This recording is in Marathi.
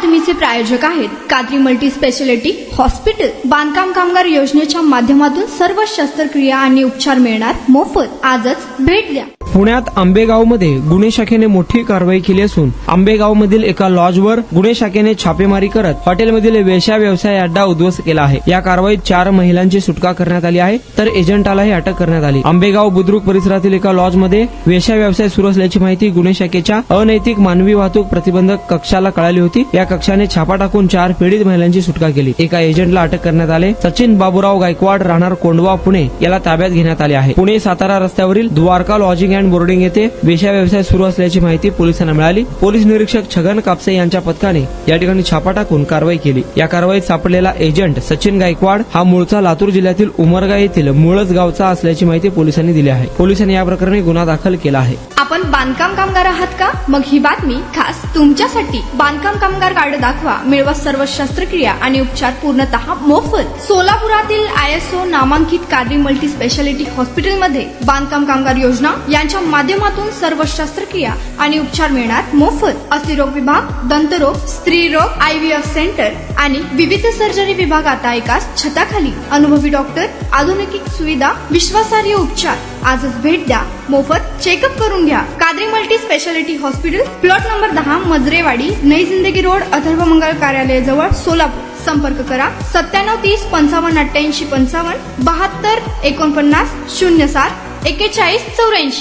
बातमीचे प्रायोजक आहेत कादरी मल्टी स्पेशालिटी हॉस्पिटल। बांधकाम कामगार योजनेच्या माध्यमातून सर्व शस्त्रक्रिया आणि उपचार मिळणार मोफत। आजच भेट द्या। पुण्यात आंबेगावमध्ये गुन्हे शाखेने मोठी कारवाई केली असून आंबेगावमधील एका लॉजवर गुन्हे शाखेने छापेमारी करत हॉटेलमधील वेश्या व्यवसाय अड्डा उद्ध्वस्त केला आहे। या कारवाईत 4 महिलांची सुटका करण्यात आली आहे, तर एजंटालाही अटक करण्यात आली। आंबेगाव बुद्रुक परिसरातील एका लॉजमध्ये वेश्या व्यवसाय सुरू असल्याची माहिती गुन्हे शाखेच्या अनैतिक मानवी वाहतूक प्रतिबंधक कक्षाला कळाली होती। या कक्षाने छापा टाकून 4 पीडित महिलांची सुटका केली। एका एजंटला अटक करण्यात आले। सचिन बाबूराव गायकवाड राहणार कोंडवा पुणे याला ताब्यात घेण्यात आले आहे। पुणे सातारा रस्त्यावरील द्वारका लॉजिंग अँड बोर्डिंग येथे वेश्या व्यवसाय सुरू असल्याची माहिती पोलिसांना मिळाली। पोलीस निरीक्षक छगन कापसे यांच्या पथकाने या ठिकाणी छापा टाकून कारवाई केली। या कारवाईत सापडलेला एजंट सचिन गायकवाड हा मूळचा लातूर जिल्ह्यातील उमरगा येथील मुळज गावचा असल्याची माहिती पोलिसांनी दिली आहे। पोलिसांनी या प्रकरणी गुन्हा दाखल केला आहे। आपण बांधकाम कामगार आहात का? मग ही बातमी खास तुमच्यासाठी। बांधकाम कामगार कार्ड दाखवा, मिळवा सर्व शस्त्रक्रिया आणि उपचार पूर्णतः मोफत। सोलापुरातील ISO नामांकित कादरी मल्टी स्पेशालिटी हॉस्पिटलमध्ये बांधकाम कामगार योजना यांच्या माध्यमातून सर्व शस्त्रक्रिया आणि उपचार मिळणार मोफत। अस्थिरोग विभाग, दंतरोग, स्त्रीरोग, IVF सेंटर आणि विविध सर्जरी विभाग आता एकाच छताखाली। अनुभवी डॉक्टर, आधुनिक सुविधा, विश्वासार्ह उपचार। आजच भेट द्या, मोफत चेकअप करून घ्या। Qadri multi speciality hospital, plot number 10, Majrewadi, नई जिंदगी रोड, अथर्व मंगल कार्यालय जवळ, सोलापूर। संपर्क करा 9730 55 88 55 72 49 07 41 84।